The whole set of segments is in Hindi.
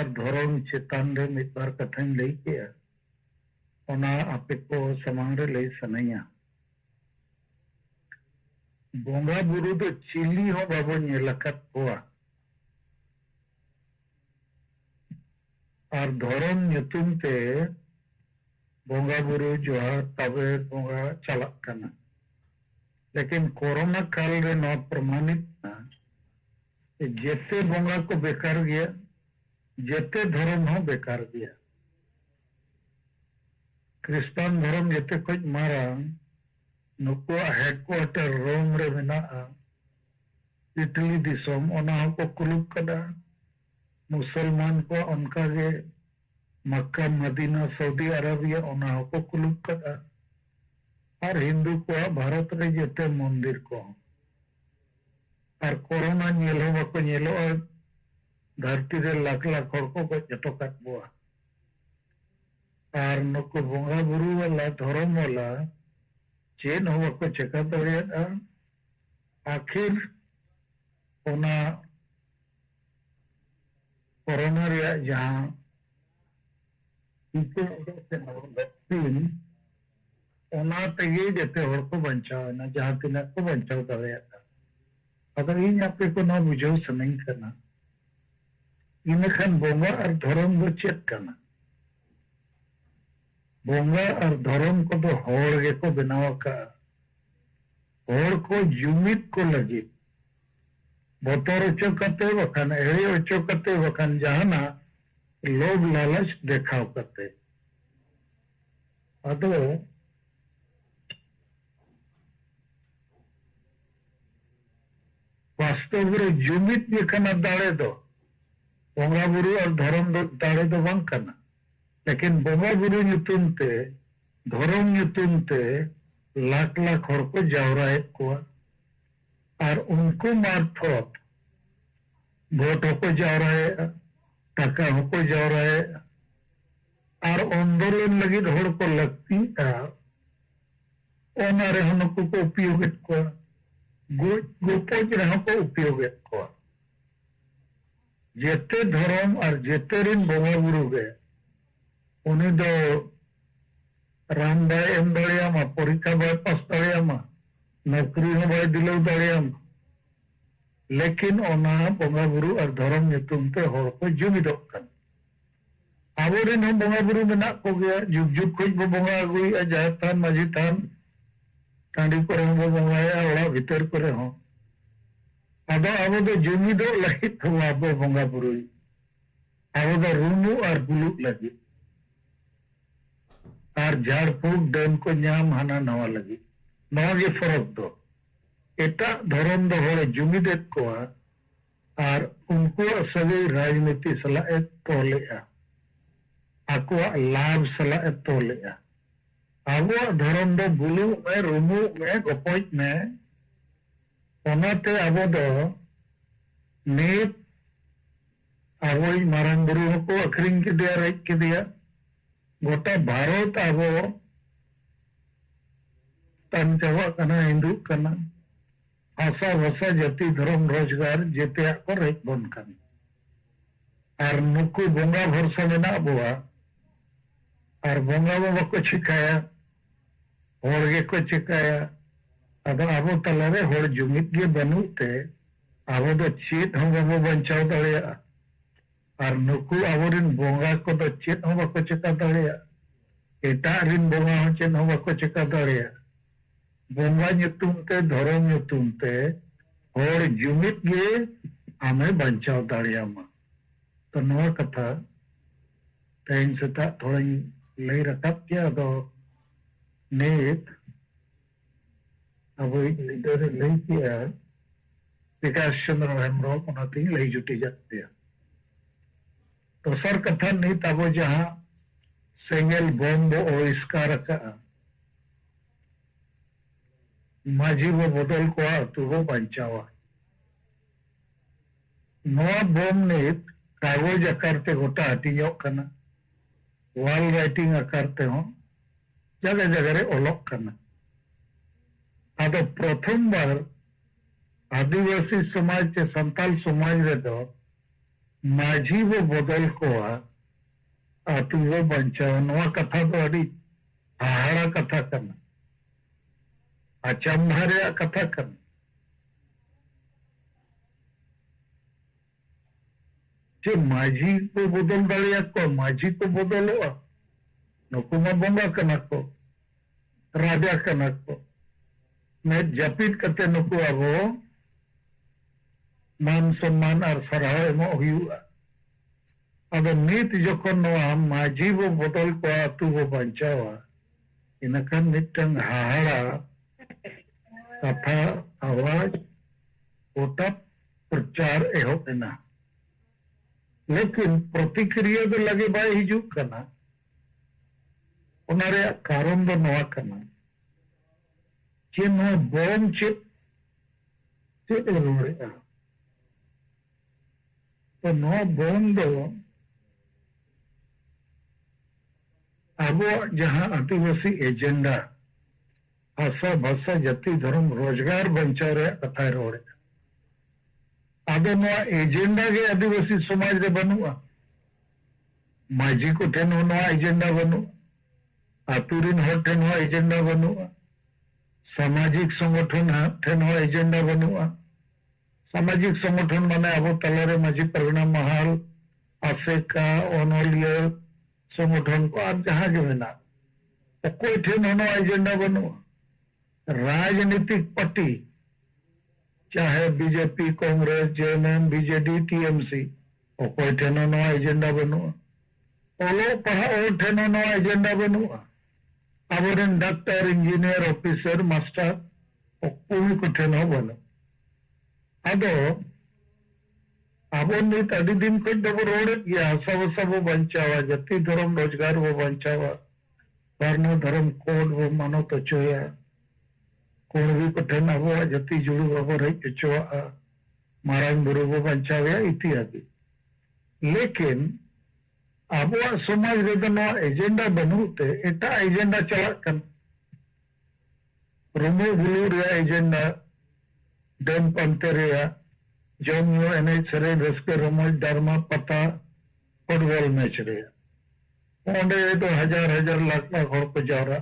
और धर्म चेतान रे मिद बार कथाñ लई केया ओना आपे को समांग रे लई सनैया बोंगा बुरु दो चिली हो बाबो नेलकत कोआ और धर्म ᱧᱩᱛᱩᱢ ते बोंगा बुरु जोहार तबे बोंगा चलक कना लेकिन कोरोना काल रे न प्रमाणित ना जेते बोंगा को बेकार गया जेते धर्म हो बेकार गया क्रिस्तान धर्म जेते कुछ मारा नुको हेडक्वार्टर रोम रे मेना इटली दिसोम ओना को कुलुप कदा मुसलमान को उनका के मक्का मदीना सऊदी अरबिया ओना को कुलुप कदा और हिंदू को भारत रे जेते मंदिर को और कोरोना नेलो बको नेलो और धरती रे लाख लाख हर को जटो काट बुआ और नुको बोंगा बुरु वाला धर्म वाला चेन हो को चेका दरिया आखिर ओना कोरोना रे जहां वैक्सीन ओना तेगे जेते हर को बचाव ना जहां तिना को बचाव दरिया अगर इन आपे को ना बुझो सनई करना इनखान बोंगा और धर्म दो चेत करना बोंगा और धर्म को तो होड़ के को बनाव का होड़ को जुमित को लगी बोतर ओचो करते वखान एड़ी ओचो करते वखान जहाना लोभ लालच देखाव करते अदो वास्तव रे जुमित ये कना दाड़े दो बोंगा बुरु और धर्म दो दाड़े दो बांग करना लेकिन बोंगा बुरु ᱧᱩᱛᱩᱢ ते धर्म ᱧᱩᱛᱩᱢ ते लाख लाख हर को जावराए को और उनको मार्फत वोट को जावराए टाका को जावराए और आंदोलन लगी हर को लगती ओना रे हनको को उपयोग को गोपोज रहा को उपयोग को जेते धर्म और जेते रिन बोंगा बुरु गए उन्हें दो राम दाय एम दड़ियामा परीक्षा बाय पास दड़ियामा नौकरी हो बाय दिलो दड़ियामा लेकिन ओना बोंगा बुरु और धर्म ᱧᱩᱛᱩᱢ ते हर को जुमिदोग कन आबोरेन हम बोंगा बुरु मेना को गया जुग जुग खोज बो बोंगा अगुई जाहेर थान माझी थान टांडी करे हो बोंगाया ओड़ा भीतर करे हो आदो आबो दो जुमिदोग लगित हो आबो बोंगा बुरु आबो दो रूमु और बुलु लगी और झाड़ फूक डन को नाम हाना नवा लगी नवा के फरक दो एटा धर्म दो होरे जुमिदेत को और उनको सभी राजनीति सलाह तोले आको लाभ सलाह तोले आबो धर्म दो बुलु में रुमु में गोपोज में ओनाते आबो दो नीत आबो मारंग बुरु को अखरिंग के दिया रेज के दिया गोटा भारत आबो तन चावा कना हिंदू कना आशा भाषा जाति धर्म रोजगार जेते को रेज बन कन और नुकु बोंगा भरसा में ना बुआ और बोंगा बाबा को चिकाया होड़गे को चिकाया अदो आबो तलारे होड़ जुमित गे बनुते आबो दो चेत हम बाबो बंचाव दड़िया और नुकु आबोरिन बोंगा को तो चेत हो बाको चिका दड़िया एटा रिन बोंगा हो चेत हो बाको चिका दड़िया बोंगा ᱧᱩᱛᱩᱢ ते धर्म ᱧᱩᱛᱩᱢ ते होड़ जुमित गे आमे बंचाव दड़ियामा तो नवा कथा तेन सेता थोड़ा लई रकाब किया तो नेत अब लीडर लई किया विकास चंद्र हेम्ब्रम ओनाती लई जुटी जाते तो सर कथा नहीं तब जहां सेंगल बम आविष्कार का माझी वो बदल को तो वो बचावा नवा बम ने कागज आकार ते गोटा हटियो कना वाल राइटिंग आकार ते हो जगह जगह रे ओलोक कना आदो प्रथम बार आदिवासी समाज के संताल समाज रे दो माझी वो बदल को आतु वो बचाव नवा कथा तो अड़ी हाड़ा कथा करना अचंभा कथा करना जे माझी को बदल दाड़िया को माझी को बदलोआ नुकु मा बंगा कना को राजा कना को मैं जपित करते नुकु आबो मान सम्मान और सराह एमो हुआ अब नीत जखन नवा माझी वो बदल को आतु वो बचावा इनखान मिटन हाहाड़ा कथा आवाज गोटा प्रचार एहोबेना लेकिन प्रतिक्रिया तो लगे बाय हिजुक कना उनारे कारण दो नवा कना जे नवा बोम चे रोड़ेगा तो नवा बोम दो अब जहां आदिवासी एजेंडा भाषा भाषा जाति धर्म रोजगार बचाव कथा रोड़े अब एजेंडा के आदिवासी समाज रे बनुआ माझी को ठेन एजेंडा बनुआ आतुरीन हर ठेन एजेंडा बनुआ सामाजिक संगठन ठेन एजेंडा बनुआ सामाजिक संगठन माने अब तलारे माझी परगना महाल आसेका अनलिया संगठन को आप जहां के बिना तो कोई ठेन एजेंडा बनुआ राजनीतिक पार्टी चाहे BJP Congress JMM BJD TMC और कोई ठेन एजेंडा बनुआ ओलो पढ़ा और ठेन एजेंडा बनुआ अब डॉक्टर इंजीनियर ऑफिसर मास्टर और कोई को ठेन बनु अब अब नीत अभी दिन को जब रोड गया हसा वसा वो बचावा जाति धर्म रोजगार वो बचावा वर्ण धर्म कोड वो मानो तो चोया कौन भी को ठेन अब जाति जुड़ू बाबो रही चोआ मारांग बुरु वो बचावा इत्यादि लेकिन अब समाज रे एजेंडा बनूते एटा एजेंडा चला रुमु बुलू रे एजेंडा डम पंते रे जम न्यू एने सरे रस्के रमोज डरमा पता फुटबॉल मैच रे ओंडे तो हजार हजार लाख लाख हड़ को जावरा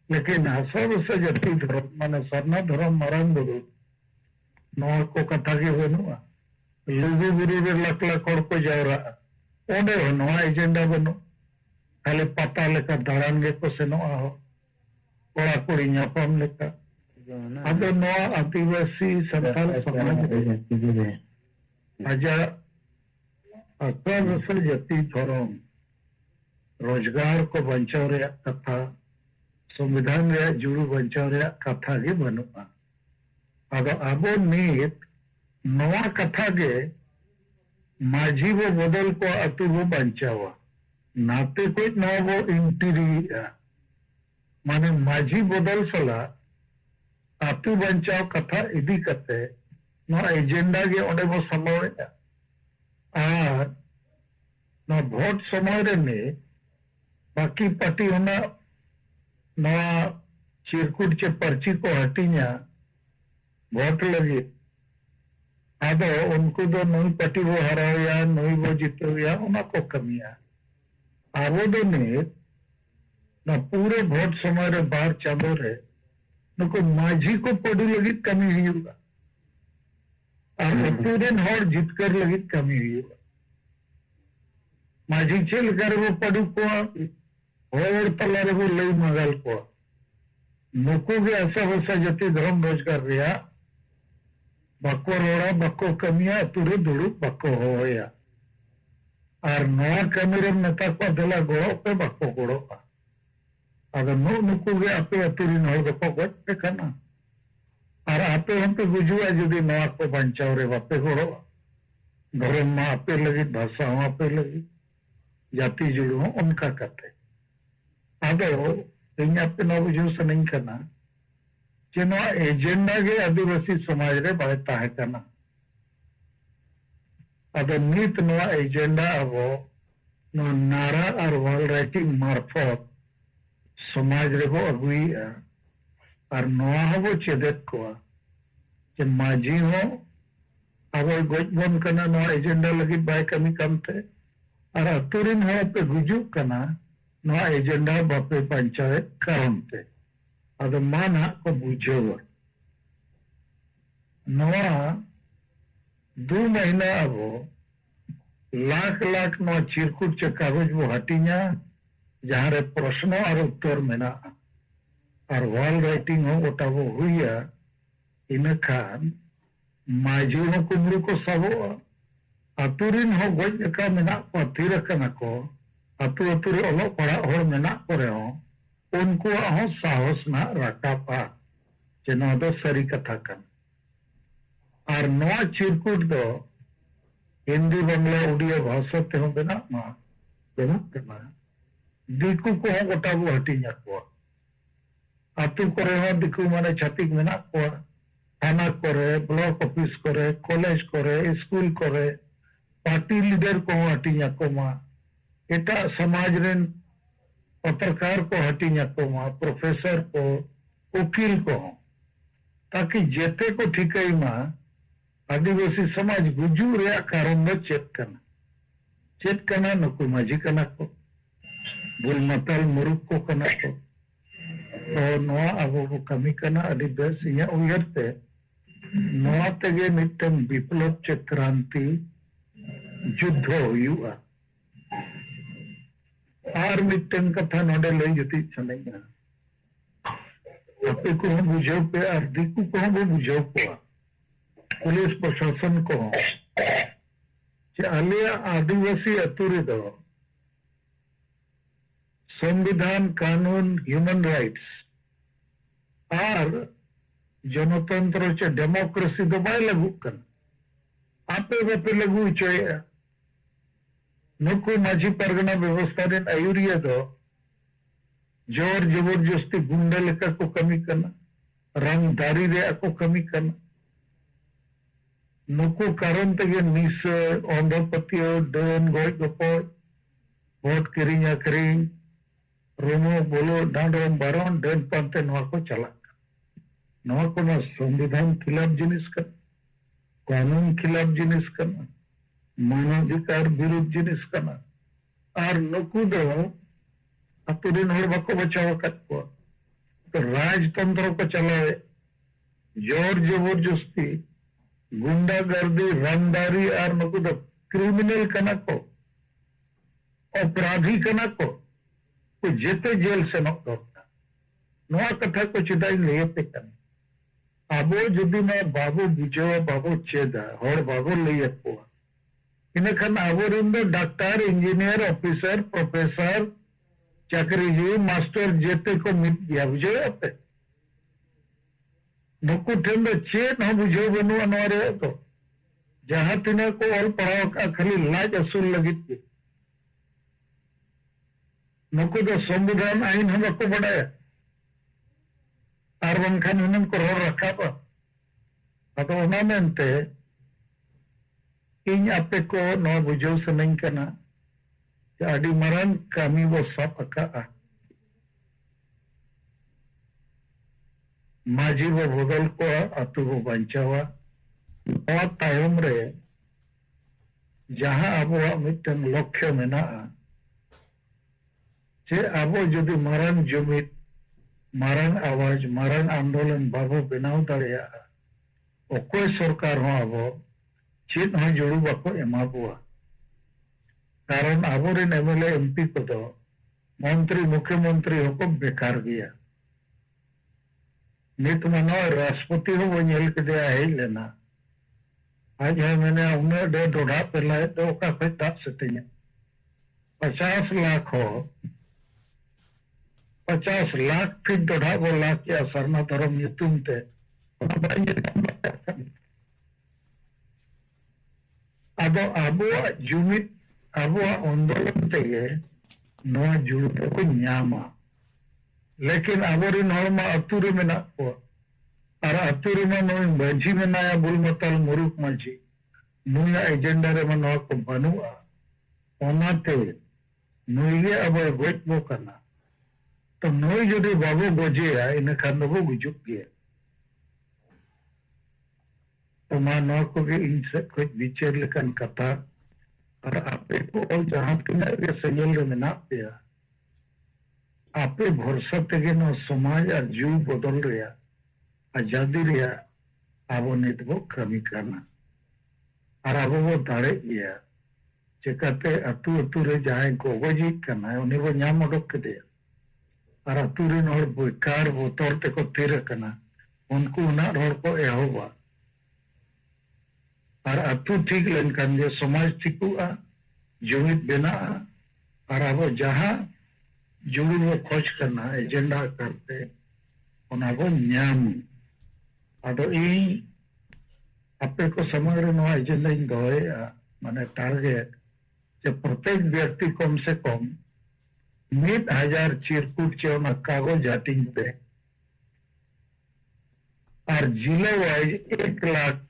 लेकिन हसा वसा जाति धर्म माने सरना धर्म मारांग बुरु नवा को कथा के बनुआ लुगु बुरु रे लाख लाख हड़ को जावरा ओंडे नवा एजेंडा बनो खाली पता लेका दाड़ान गे को सेनोआ हो कोड़ा कोड़ी ᱧᱟᱯᱟᱢ लेका अब नवा आदिवासी संथाल समाज आजा असल जाति धर्म रोजगार को बचाव रे कथा संविधान रे जुड़ू बचाव रे कथा गे बनुआ अब अब नीत नवा कथा गे माझी वो बदल को अतु वो बचावा नाते कोई ना वो इंटीरियर माने माझी बदल सला आतु बचाव कथा इदी कते ना एजेंडा के ओंडे वो समय आर ना वोट समय रे ने बाकी पार्टी होना ना चिरकुट चे पर्ची को हटिया वोट लगे अब उनको तो नई पार्टी वो हराओ या नई वो जीतो या उनको कमिया आवो ने ना पूरे वोट समय रे बाहर चादो रे नुको माझी को पड़ी लगी कमी हुई होगा और पूरे हर जीत कर लगी कमी हुई होगा माझी चल कर वो पड़ू को और तलारे वो लई मगल को नुको के ऐसा वैसा जाति धर्म रोजगार रिया बको रोड़ा बको कमिया तुरे दुड़ू बको होया और नवा कमी रे नेता को दला गोड़ो पे बको गोड़ो अगर नुकु गे आपे अतुरी नौ दको गट खाना और आपे हम पे गुजुआ जुदी नवा को बचाव रे बापे गोड़ो धर्म में आपे लगी भाषा आपे लगी जाति जुड़ू उनका करते आदो इन आपे नौ बुझू से नहीं करना जे नवा एजेंडा गे आदिवासी समाज रे बायता है करना आदो नीत नवा एजेंडा अबो नो नारा और वॉल राइटिंग मार्फत समाज रे वो अगुई और नवा वो चेदत को जे माझी हो अब गज बन करना नवा एजेंडा लगी बाय कमी कमते और अतुरिन हो पे गुजुक करना नवा एजेंडा बापे पंचायत करमते अद मान को बुझेवा नवा 2 महीना अब लाख लाख नवा चिरकुट चे कागज वो हटिया जहाँ रे प्रश्न और उत्तर मेना और वॉल राइटिंग हो गोटा वो हुआ इन खान माजी हो कुमरू को सबो अतुरिन हो गज का मेना को तीर कना को अतु अतुरे ओलो पड़ा और मेना करे हो उनको हो साहस ना रकापा जेना दो सरी कथा कन और नवा चिरकुट दो हिंदी बांग्ला उड़िया भाषा ते हो बेना मा बेना करना दिकु को हो गोटा वो हटिया को अतु करे हो दिकु माने छातिक मेना को थाना करे ब्लॉक ऑफिस करे कॉलेज करे स्कूल करे पार्टी लीडर को हटिया को मा एटा समाज रेन पत्रकार को हटिया को मा प्रोफेसर को वकील को ताकि जेते को ठिकाई मा आदिवासी समाज गुजू रे कारण दो चेत कना नुकु माजी कना को बुल मतल मुरुक को कना को तो नवा अब कमी कना अभी बेस इया उयरते नवा तेगे मिट्टन विप्लव चे क्रांति युद्ध हुआ और मिट्टन कथा नोडे ले जुती चलेगा अपने को हम बुझाओ पे और दिकु को हम बुझाओ को पुलिस प्रशासन को आलिया आदिवासी अतुरे दो संविधान कानून ह्यूमन राइट्स और जनतंत्र चे डेमोक्रेसी दो बाय लगू कर आपे बापे लगू चोया नुकु माझी परगना व्यवस्था रे आयुरिया दो जोर जबरदस्ती गुंडा लेकर को कमी करना रंगदारी रे को कमी करना नुकु कारण तगे निस औंधपतियो डन गोय गपोय वोट किरिंग अकरिंग रोमो बोलो डांडोम बारोन डन पंते नवा को चला नवा को ना संविधान खिलाफ जिनिस कर कानून खिलाफ जिनिस करना मानवाधिकार विरुद्ध जिनिस करना और नुकु दो अतुरिन होड़ बको बचाव को तो राजतंत्र को चलावे जोर जबरदस्ती गुंडागर्दी रंगदारी और नुकु दो क्रिमिनल कना को अपराधी कना को जेते जेल से नवा कथा को चिदाई लेते कन आबो जुदी में बाबू बुझेवा बाबू चेदा होड़ बाबू ले को इन खान आबो रिंदो डॉक्टर इंजीनियर ऑफिसर प्रोफेसर चाकरी जी मास्टर जेते को मिट गया बुझे पे नुकु ठेन दो चेत हो बुझे बनु अनवारे तो जहां तिने को ऑल पढ़ाओ का खाली लाज असूल लगी नुकु दो संविधान आईन हम को बढ़ाया और वनखान उन्हें को रोड रखा पा अतो उन्होंने इन आपे को नो बुझो से नहीं करना अड़ी मरण कमी वो सब अका माजी वो बदल को अतु वो बंचावा और तायम रे जहां अब मिट्टन लक्ष्य में ना जे अब जुदी मरण जुमित मरण आवाज मरण आंदोलन बाबू बनाव दाड़िया कोई सरकार हो अब चेत हो जोड़ू बाको एमाबुआ कारण आबोरेन एमएलए एमपी को तो मंत्री मुख्यमंत्री हो को बेकार गया नित मनो राष्ट्रपति हो वो नेल के दे आई लेना आज है मैंने उन्हें दे डोड़ा पहला तो का पे दात सते냐 50 लाख हो 50 लाख के डोड़ा वो लाख के असरना धर्म युतुम ते अब अबो जुमित अबो आंदोलन ते नवा जुड़ को न्यामा लेकिन आबोरिन हरमा अतुरे में ना को और अतुरे में नोई मांझी में ना या बुलमतल मुरुक मांझी नुया एजेंडा रे में नवा को बनुआ ओनाते नुये अब गोट बो करना तो नुई जदि बाबू गोजे है इन खान वो गुजुक गया तो मा नौ को गे इन से कुछ विचार लेकिन कथा और आपे को और जहाँ तिना के संजल रे मेना पेया आपे भरोसा तेगे नो समाज और जीव बदल रिया आजादी रिया आबो नित बो कमी करना और आबो वो दाड़े गया चिकाते अतु अतु रे जाए गोगोजी करना उन्हें वो न्याम उडोक के दिया और अतु रे नोर बेकार वो तोरते को तीर करना उनको ना रोड को एहोबा और अतु ठीक लेनकन जे समाज ठीकुआ जुमित बेना और अब जहाँ जुड़ी वो खोज करना एजेंडा करते उन्हें वो न्याम अदो ई आपे को समग्र नो एजेंडा इन दोए माने टारगेट जे प्रत्येक व्यक्ति कम से कम 1000 चिरकुट चे कागज हाटिंग पे और जिले वाइज 1 लाख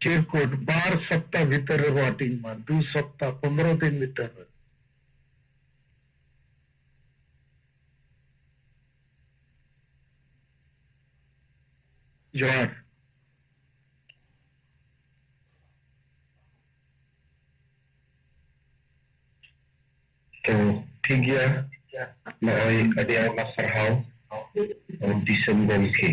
चिरकुट 12 सप्ताह भीतर हाटिंग में 2 सप्ताह 15 दिन भीतर जोहार तो ठीक है, मैं अभी आया सरहाव और दिसंबर के